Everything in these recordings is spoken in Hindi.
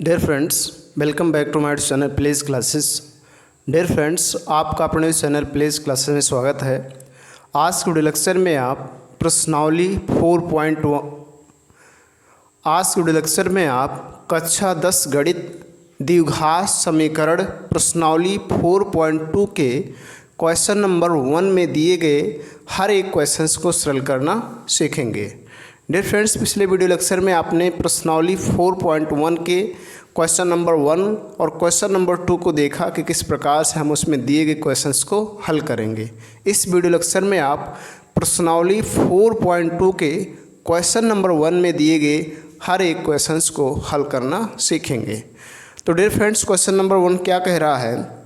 Dear friends, welcome back to my channel place classes. Dear friends, आपका अपने चैनल प्लेस क्लासेस में स्वागत है। आज के वीडियो लेक्चर में आप प्रश्नावली 4.1 कक्षा 10 गणित द्विघात समीकरण प्रश्नावली 4.2 के क्वेश्चन नंबर 1 में दिए गए हर एक क्वेश्चंस को सरल करना सीखेंगे। डियर फ्रेंड्स, पिछले वीडियो लेक्चर में आपने प्रश्नावली 4.1 के क्वेश्चन नंबर 1 और क्वेश्चन नंबर 2 को देखा कि किस प्रकार से हम उसमें दिए गए क्वेश्चंस को हल करेंगे। इस वीडियो लेक्चर में आप प्रश्नावली 4.2 के क्वेश्चन नंबर 1 में दिए गए हर एक क्वेश्चंस को हल करना सीखेंगे। तो डियर फ्रेंड्स, क्वेश्चन नंबर 1 क्या कह रहा है?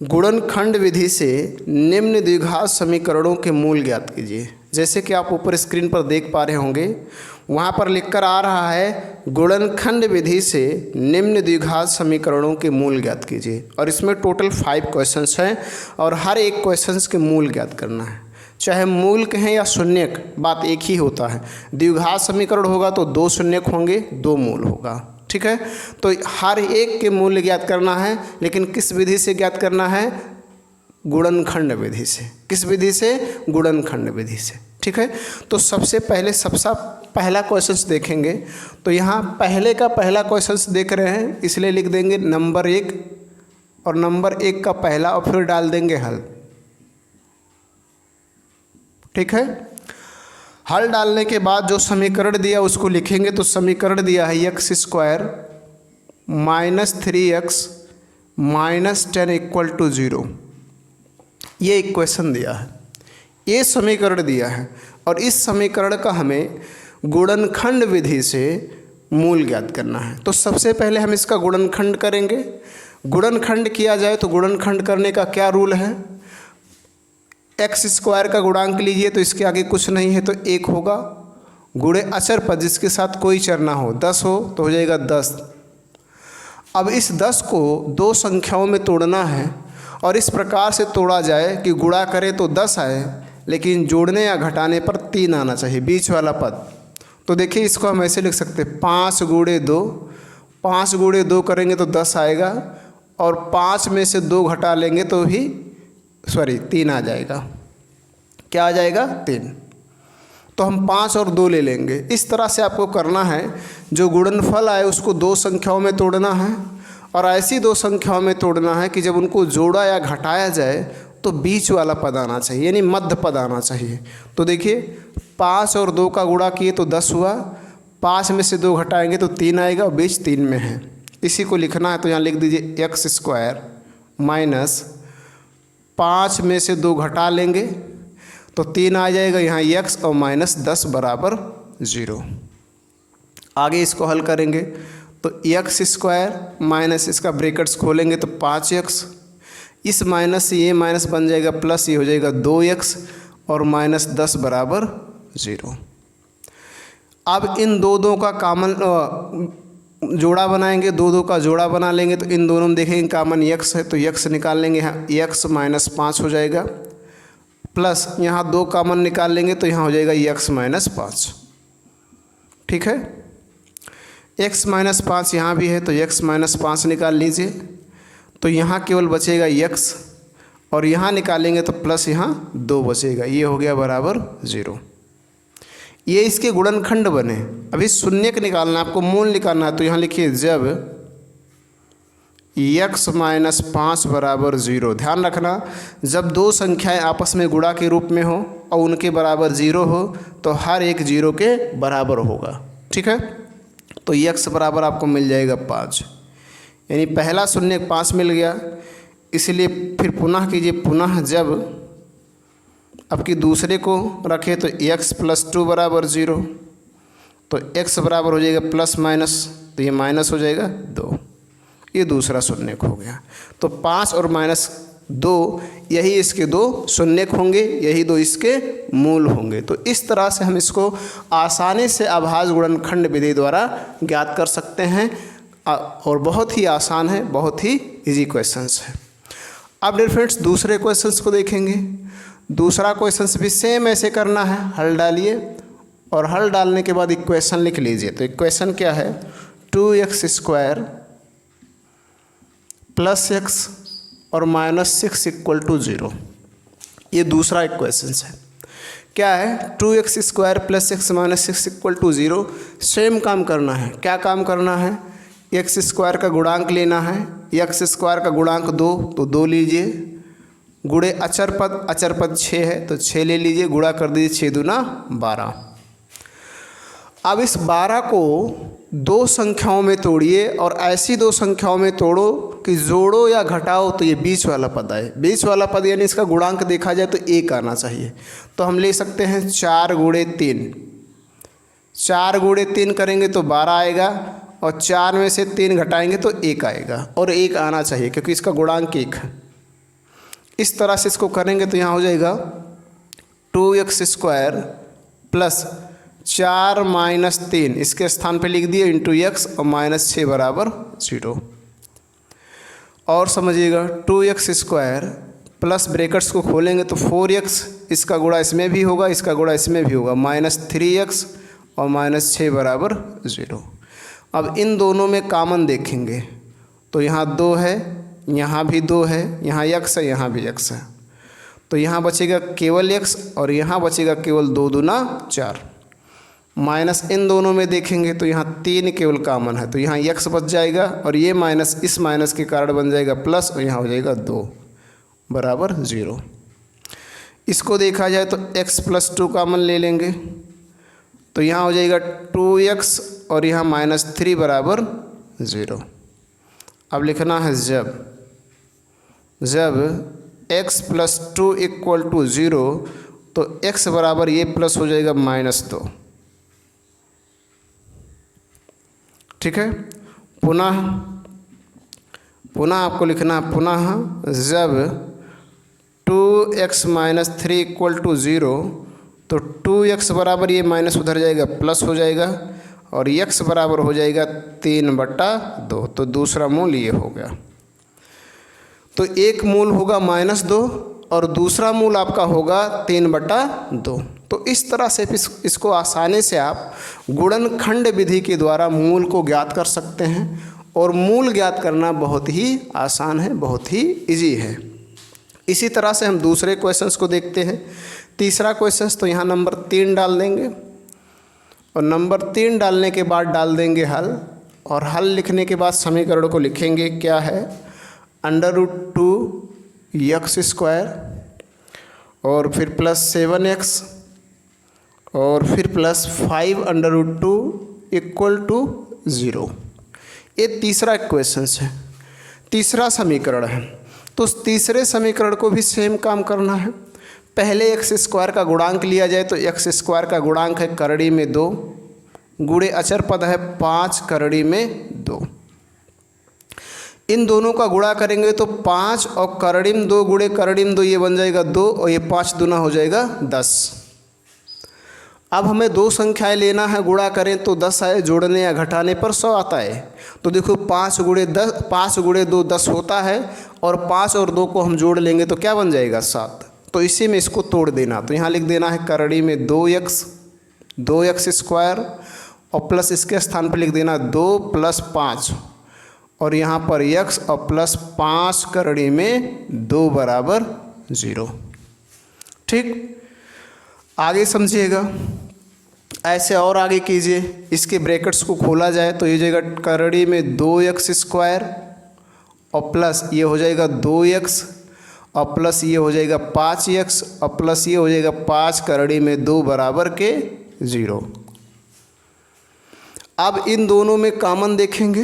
गुणनखंड विधि से निम्न द्विघात समीकरणों के मूल ज्ञात कीजिए। जैसे कि आप ऊपर स्क्रीन पर देख पा रहे होंगे, वहाँ पर लिखकर आ रहा है गुणनखंड विधि से निम्न द्विघात समीकरणों के मूल ज्ञात कीजिए। और इसमें टोटल 5 क्वेश्चंस हैं और हर एक क्वेश्चंस के मूल ज्ञात करना है। चाहे मूल कहें या शून्यक, बात एक ही होता है। द्विघात समीकरण होगा तो 2 शून्यक होंगे, 2 मूल होगा। ठीक है, तो हर एक के मूल्य ज्ञात करना है, लेकिन किस विधि से ज्ञात करना है? गुणनखंड विधि से। किस विधि से? गुणनखंड विधि से। ठीक है, तो सबसे पहला क्वेश्चन देखेंगे। तो यहाँ पहले का पहला क्वेश्चन देख रहे हैं, इसलिए लिख देंगे नंबर 1 और नंबर 1 का पहला और फिर डाल देंगे हल। ठीक है, हल डालने के बाद जो समीकरण दिया उसको लिखेंगे। तो समीकरण दिया है x² - 3x - 10 = 0। ये एक क्वेश्चन दिया है, ये समीकरण दिया है और इस समीकरण का हमें गुणनखंड विधि से मूल ज्ञात करना है। तो सबसे पहले हम इसका गुणनखंड करेंगे। गुणनखंड किया जाए तो गुणनखंड करने का क्या रूल है? x² का गुणांक लीजिए तो इसके आगे कुछ नहीं है तो 1 होगा, गुणे अचर पद जिसके साथ कोई चर ना हो, 10 हो तो हो जाएगा 10। अब इस 10 को 2 संख्याओं में तोड़ना है और इस प्रकार से तोड़ा जाए कि गुणा करें तो 10 आए, लेकिन जोड़ने या घटाने पर 3 आना चाहिए, बीच वाला पद। तो देखिए, इसको हम ऐसे लिख सकते हैं 5 × 2। 5 × 2 करेंगे तो 10 आएगा और 5 में से 2 घटा लेंगे तो भी 3 आ जाएगा। क्या आ जाएगा? 3। तो हम 5 और 2 ले लेंगे। इस तरह से आपको करना है, जो गुणनफल आए उसको 2 संख्याओं में तोड़ना है और ऐसी 2 संख्याओं में तोड़ना है कि जब उनको जोड़ा या घटाया जाए तो बीच वाला पद आना चाहिए, यानी मध्य पद आना चाहिए। तो देखिए, 5 और 2 का गुणा किए तो 10 हुआ, 5 में से 2 घटाएंगे तो 3 आएगा और बीच 3 में है। इसी को लिखना है तो यहाँ लिख दीजिए x² - 5 में से 2 घटा लेंगे तो 3 आ जाएगा, यहाँ x और -10 = 0। आगे इसको हल करेंगे तो x² माइनस इसका ब्रैकेट्स खोलेंगे तो 5x, इस माइनस से ये माइनस बन जाएगा प्लस, ये हो जाएगा 2x और -10 = 0। अब इन दो का कॉमन जोड़ा बनाएंगे, 2 का जोड़ा बना लेंगे तो इन दोनों में देखेंगे कॉमन x है तो x निकाल लेंगे, यहाँ x -5 हो जाएगा, प्लस यहाँ 2 कॉमन निकाल लेंगे तो यहाँ हो जाएगा x -5। ठीक है, x -5 यहाँ भी है तो x -5 निकाल लीजिए, तो यहाँ केवल बचेगा x और यहाँ निकालेंगे तो प्लस यहाँ 2 बचेगा, ये हो गया बराबर 0। ये इसके गुणनखंड बने। अभी शून्यक निकालना है, आपको मूल निकालना है। तो यहाँ लिखिए जब x -5 = 0। ध्यान रखना, जब 2 संख्याएं आपस में गुणा के रूप में हो और उनके बराबर 0 हो तो हर एक 0 के बराबर होगा। ठीक है, तो x बराबर आपको मिल जाएगा 5, यानी पहला शून्यक 5 मिल गया। इसलिए फिर पुनः कीजिए, पुनः जब आपकी दूसरे को रखें तो x + 2 = 0, तो x बराबर हो जाएगा प्लस माइनस, तो ये माइनस हो जाएगा 2, ये दूसरा शून्यक हो गया। तो 5 और -2 यही इसके 2 शून्यक होंगे, यही 2 इसके मूल होंगे। तो इस तरह से हम इसको आसानी से अभाज्य गुणनखंड विधि द्वारा ज्ञात कर सकते हैं और बहुत ही आसान है, बहुत ही इजी क्वेश्चंस है। अब डियर फ्रेंड्स, दूसरे क्वेश्चंस को देखेंगे। दूसरा क्वेश्चंस भी सेम ऐसे करना है, हल डालिए और हल डालने के बाद इक्वेशन लिख लीजिए। तो इक्वेशन क्या है? 2x² प्लस x और -6 इक्वल टू 0। ये दूसरा इक्वेशन है। क्या है? 2x² plus x -6 equal to 0। Same काम करना है। क्या काम करना है? x² का गुणांक लेना है। x² का गुणांक 2 तो 2 लीजिए, गुणे अचर पद 6 है तो 6 ले लीजिए, गुणा कर दीजिए 6 दूना 12। अब इस 12 को दो संख्याओं में तोड़िए और ऐसी दो संख्याओं में तोड़ो कि जोड़ो या घटाओ तो ये बीच वाला पद आए। बीच वाला पद यानी इसका गुणांक देखा जाए तो 1 आना चाहिए। तो हम ले सकते हैं 4 गुणे 3। 4 गुणे 3 करेंगे तो 12 आएगा और 4 में से 3 घटाएंगे तो 1 आएगा और 1 आना चाहिए क्योंकि इसका गुणांक 1 है। इस तरह से इसको करेंगे तो यहाँ हो जाएगा 2x² प्लस 4 माइनस 3 इसके स्थान पे लिख दिए इंटू x और -6 बराबर 0। और समझिएगा 2x² प्लस ब्रैकेट्स को खोलेंगे तो 4x, इसका गुणा इसमें भी होगा, इसका गुणा इसमें भी होगा, -3x और -6 बराबर 0। अब इन दोनों में कॉमन देखेंगे तो यहाँ 2 है, यहाँ भी 2 है, यहाँ x है, यहाँ भी x है, तो यहाँ बचेगा केवल x और यहाँ बचेगा केवल 2 दूना 4। माइनस इन दोनों में देखेंगे तो यहाँ 3 केवल कॉमन है तो यहाँ x बच जाएगा और ये माइनस इस माइनस के कारण बन जाएगा प्लस और यहाँ हो जाएगा 2 बराबर 0। इसको देखा जाए तो x + 2 कॉमन ले लेंगे तो यहाँ हो जाएगा 2x और यहाँ -3 बराबर 0। अब लिखना है जब x + 2 इक्वल टू 0 तो x बराबर ये प्लस हो जाएगा -2। ठीक है। पुनः आपको लिखना है जब 2x - 3 इक्वल टू 0 तो 2x बराबर ये माइनस उधर जाएगा प्लस हो जाएगा और x बराबर हो जाएगा 3/2। तो दूसरा मूल ये हो गया। तो एक मूल होगा -2 और दूसरा मूल आपका होगा 3/2। तो इस तरह से इसको आसानी से आप गुणनखंड विधि के द्वारा मूल को ज्ञात कर सकते हैं और मूल ज्ञात करना बहुत ही आसान है, बहुत ही इजी है। इसी तरह से हम दूसरे क्वेश्चंस को देखते हैं। तीसरा क्वेश्चंस तो यहाँ नंबर 3 डाल देंगे और नंबर 3 डालने के बाद डाल देंगे हल और हल लिखने के बाद समीकरण को लिखेंगे। क्या है? √2x² और फिर +7x और फिर +5√2 इक्वल टू 0। ये तीसरा इक्वेशन है, तीसरा समीकरण है। तो उस तीसरे समीकरण को भी सेम काम करना है। पहले x² का गुणांक लिया जाए तो x² का गुणांक है करड़ी में 2 गुणे अचर पद है 5 करड़ी में 2। इन दोनों का गुणा करेंगे तो 5 और करड़ी में 2 गुणे करड़ी में 2 ये बन जाएगा 2 और ये 5 दूना हो जाएगा 10। अब हमें दो संख्याएं लेना है, गुणा करें तो 10 आए, जोड़ने या घटाने पर 100 आता है। तो देखो 5 गुणे 2 10 होता है और 5 और 2 को हम जोड़ लेंगे तो क्या बन जाएगा 7। तो इसी में इसको तोड़ देना। तो यहाँ लिख देना है करड़ी में 2x² और प्लस इसके स्थान पर लिख देना 2 + 5 और यहाँ पर x और +5 करड़ी में 2 बराबर 0। ठीक, आगे समझिएगा। ऐसे और आगे कीजिए। इसके ब्रैकेट्स को खोला जाए तो ये जाएगा करड़ी में 2x² और प्लस ये हो जाएगा 2x और प्लस ये हो जाएगा 5x और प्लस ये हो जाएगा 5 करड़ी में 2 बराबर के 0। अब इन दोनों में कॉमन देखेंगे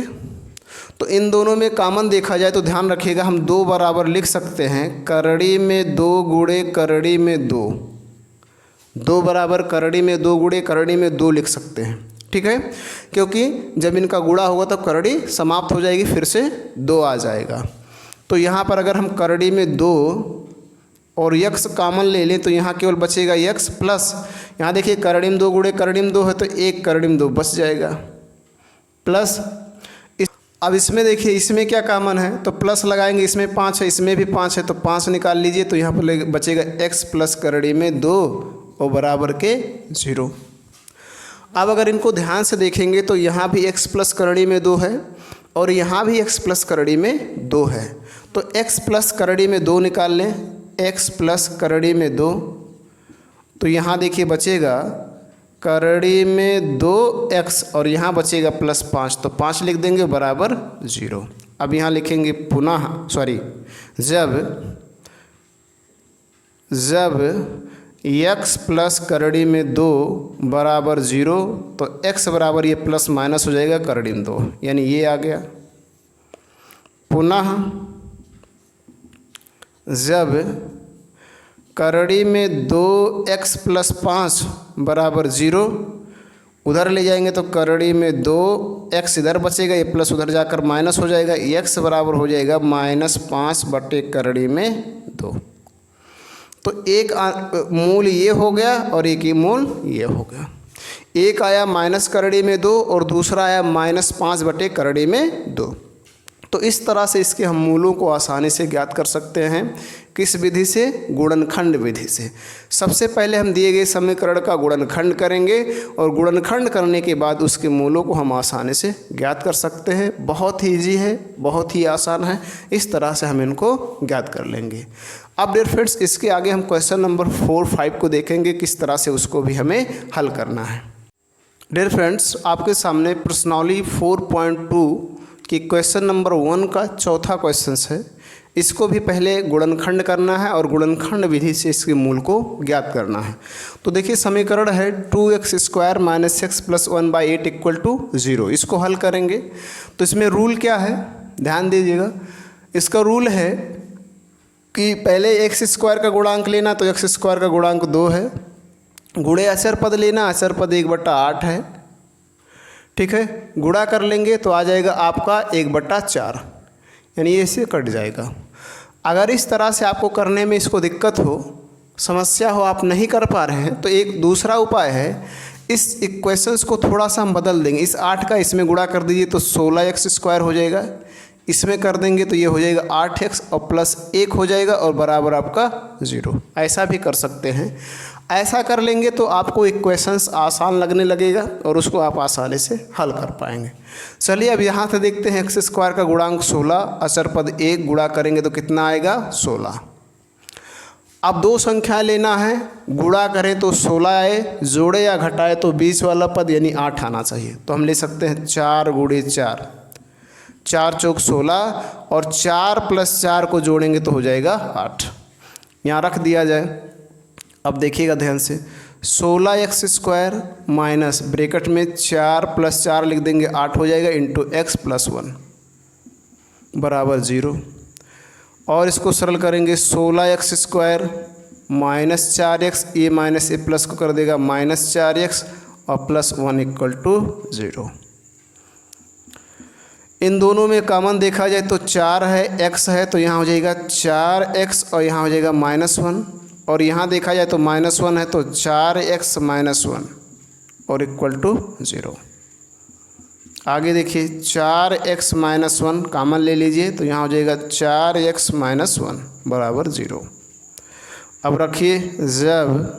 तो इन दोनों में कॉमन देखा जाए तो ध्यान रखिएगा हम 2 बराबर लिख सकते हैं करड़ी में 2 गुणे करड़ी में 2 बराबर करड़ी में 2 गुणे करड़ी में 2 लिख सकते हैं। ठीक है, क्योंकि जब इनका गुणा होगा तो करड़ी समाप्त हो जाएगी, फिर से 2 आ जाएगा। तो यहाँ पर अगर हम करड़ी में 2 और x कॉमन ले लें तो यहाँ केवल बचेगा x प्लस यहाँ देखिए करड़ी में 2 गुणे करड़ी में 2 है तो 1 करड़ी में 2 बच जाएगा प्लस। अब इसमें देखिए इसमें क्या कॉमन है तो प्लस लगाएंगे, इसमें 5 है, इसमें भी 5 है तो 5 निकाल लीजिए तो यहाँ पर बचेगा x प्लस करड़ी में 2 और बराबर के 0। अब अगर इनको ध्यान से देखेंगे तो यहाँ भी x प्लस करड़ी में 2 है और यहाँ भी x प्लस करड़ी में 2 है। तो x प्लस करड़ी में 2 निकाल लें, x प्लस करड़ी में 2, तो यहाँ देखिए बचेगा करड़ी में 2x और यहाँ बचेगा प्लस 5, तो 5 लिख देंगे बराबर 0। अब यहाँ लिखेंगे पुनः जब x प्लस करड़ी में 2 बराबर 0, तो x बराबर ये प्लस माइनस हो जाएगा करड़ी में 2, यानी ये आ गया। पुनः जब करड़ी में 2x प्लस 5 बराबर 0, उधर ले जाएंगे तो करड़ी में 2x इधर बचेगा, ये प्लस उधर जाकर माइनस हो जाएगा, x बराबर हो जाएगा -5 बटे करड़ी में 2। तो एक मूल ये हो गया और एक ही मूल ये हो गया। एक आया माइनस करड़ी में 2 और दूसरा आया -5 बटे करड़ी में 2। तो इस तरह से इसके हम मूलों को आसानी से ज्ञात कर सकते हैं। किस विधि से? गुणनखंड विधि से। सबसे पहले हम दिए गए समीकरण का गुणनखंड करेंगे और गुणनखंड करने के बाद उसके मूलों को हम आसानी से ज्ञात कर सकते हैं। बहुत ही ईजी है, बहुत ही आसान है, इस तरह से हम इनको ज्ञात कर लेंगे। अब डियर फ्रेंड्स, इसके आगे हम क्वेश्चन नंबर 4, 5 को देखेंगे, किस तरह से उसको भी हमें हल करना है। डियर फ्रेंड्स, आपके सामने प्रश्नावली 4.2 कि क्वेश्चन नंबर 1 का चौथा क्वेश्चन है। इसको भी पहले गुणनखंड करना है और गुणनखंड विधि से इसके मूल को ज्ञात करना है। तो देखिए समीकरण है 2x² - x + 1/8 = 0। इसको हल करेंगे तो इसमें रूल क्या है, ध्यान दीजिएगा। इसका रूल है कि पहले x² का गुणांक लेना, तो x² का गुणांक 2 है, गुणे अचर पद लेना, अचर पद 1/8 है, ठीक है। गुणा कर लेंगे तो आ जाएगा आपका 1/4, यानी ये इससे कट जाएगा। अगर इस तरह से आपको करने में इसको दिक्कत हो, समस्या हो, आप नहीं कर पा रहे हैं, तो एक दूसरा उपाय है, इस इक्वेशंस को थोड़ा सा हम बदल देंगे। इस 8 का इसमें गुणा कर दीजिए तो 16x² हो जाएगा, इसमें कर देंगे तो ये हो जाएगा 8x और +1 हो जाएगा और बराबर आपका 0। ऐसा भी कर सकते हैं। ऐसा कर लेंगे तो आपको इक्वेशंस आसान लगने लगेगा और उसको आप आसानी से हल कर पाएंगे। चलिए अब यहाँ से देखते हैं x² का गुणांक 16, अचर पद 1 गुणा करेंगे तो कितना आएगा 16। अब दो संख्या लेना है, गुणा करें तो 16 आए, जोड़े या घटाए तो 20 वाला पद यानी 8 आना चाहिए। तो हम ले सकते हैं 4 × 4, 4 चौक 16 और 4 + 4 को जोड़ेंगे तो हो जाएगा 8। यहाँ रख दिया जाए। अब देखिएगा ध्यान से, 16x² माइनस ब्रैकेट में 4 + 4 लिख देंगे 8 हो जाएगा, इंटू x + 1 बराबर 0। और इसको सरल करेंगे 16x² माइनस 4x, ये माइनस ए प्लस को कर देगा -4x और +1 = 0। इन दोनों में कॉमन देखा जाए तो 4 है, x है, तो यहाँ हो जाएगा 4x और यहाँ हो जाएगा -1, और यहाँ देखा जाए तो -1 है तो 4x - 1 और = 0। आगे देखिए 4x - 1 कॉमन ले लीजिए तो यहाँ हो जाएगा 4x - 1 बराबर 0। अब रखिए जब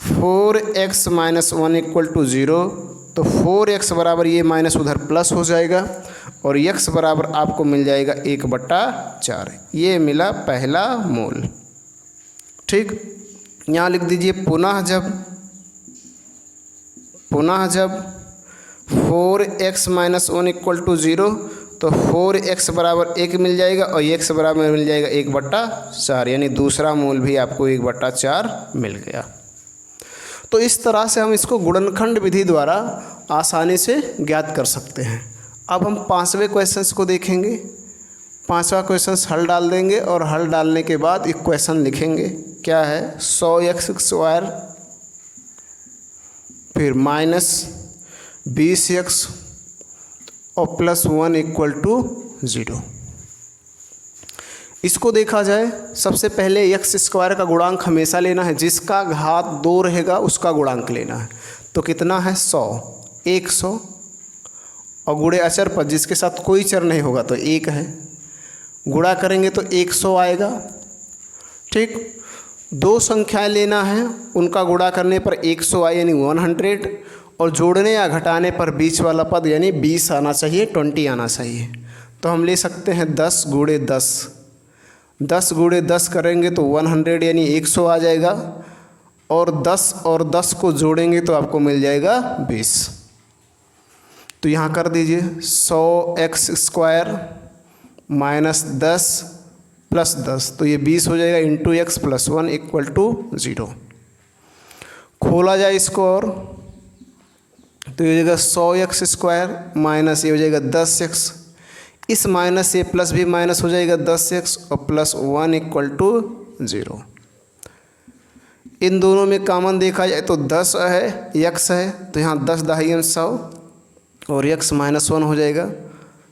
4x - 1 = 0, तो 4x बराबर ये माइनस उधर प्लस हो जाएगा और x बराबर आपको मिल जाएगा 1/4। ये मिला पहला मूल, ठीक। यहाँ लिख दीजिए पुनः जब 4x - 1 = 0, तो 4x बराबर 1 मिल जाएगा और x बराबर मिल जाएगा 1/4, यानी दूसरा मूल भी आपको 1/4 मिल गया। तो इस तरह से हम इसको गुणनखंड विधि द्वारा आसानी से ज्ञात कर सकते हैं। अब हम 5वें क्वेश्चन को देखेंगे। 5वां क्वेश्चन हल डाल देंगे और हल डालने के बाद इक्वेशन लिखेंगे। क्या है, 100x² फिर -20x और +1 = 0। इसको देखा जाए, सबसे पहले x² का गुणांक हमेशा लेना है, जिसका घात 2 रहेगा उसका गुणांक लेना है। तो कितना है 100 और गुणे अचर पद जिसके साथ कोई चर नहीं होगा तो 1 है, गुणा करेंगे तो 100 आएगा, ठीक। दो संख्याएं लेना है, उनका गुणा करने पर 100 आए यानी 100, और जोड़ने या घटाने पर बीच वाला पद यानी 20 आना चाहिए, 20 आना चाहिए। तो हम ले सकते हैं 10 गुणे 10, 10 गुणे 10 करेंगे तो 100 यानी 100 आ जाएगा, और 10 को जोड़ेंगे तो आपको मिल जाएगा 20। तो यहाँ कर दीजिए 100x² माइनस 10 प्लस 10, तो ये 20 हो जाएगा, into x plus 1 equal to 0। खोला जाए इसको और तो ये हो जाएगा 100x² माइनस ये हो जाएगा 10x, इस माइनस से प्लस भी माइनस हो जाएगा 10x, और प्लस 1 इक्वल टू 0। इन दोनों में कॉमन देखा जाए तो 10 है, x है, तो यहाँ 10 दहाई 100 और x माइनस 1 हो जाएगा।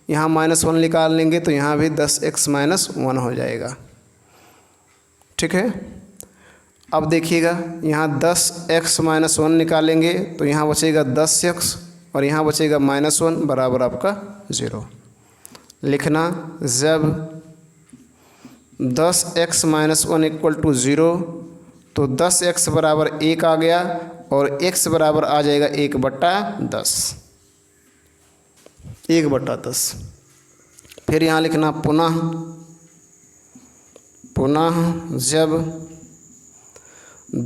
यहाँ माइनस 1 निकाल लेंगे तो यहाँ भी 10x माइनस 1 हो जाएगा। ठीक है, अब देखिएगा यहाँ 10x माइनस 1 निकालेंगे तो यहाँ बचेगा 10x और यहाँ बचेगा -1 बराबर आपका 0। लिखना जब 10x माइनस 1 इक्वल टू 0 तो 10x बराबर 1 आ गया और x बराबर आ जाएगा 1/10, 1/10। फिर यहाँ लिखना पुनः जब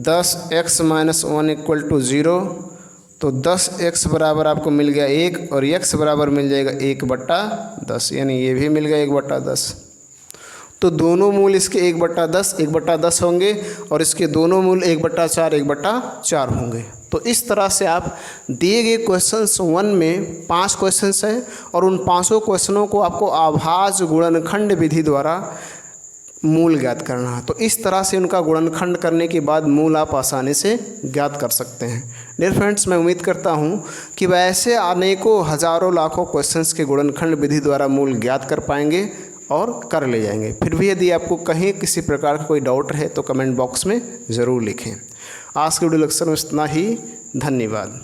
10x माइनस 1 इक्वल टू 0 तो 10x बराबर आपको मिल गया 1 और x बराबर मिल जाएगा 1/10, यानी ये भी मिल गया 1/10। तो दोनों मूल इसके 1/10 होंगे और इसके दोनों मूल 1/4 1/4 होंगे। तो इस तरह से आप दिए गए क्वेश्चंस 1 में 5 क्वेश्चंस हैं और उन 5 क्वेश्चनों को आपको आभाज्य गुणनखंड विधि द्वारा मूल ज्ञात करना है। तो इस तरह से उनका गुणनखंड करने के बाद मूल आप आसानी से ज्ञात कर सकते हैं। डियर फ्रेंड्स, मैं उम्मीद करता हूं कि वैसे अनेकों हज़ारों लाखों क्वेश्चंस के गुणनखंड विधि द्वारा मूल ज्ञात कर पाएंगे और कर ले जाएंगे। फिर भी यदि आपको कहीं किसी प्रकार का कोई डाउट है तो कमेंट बॉक्स में ज़रूर लिखें। आज के वीडियो लेक्चर में इतना ही। धन्यवाद।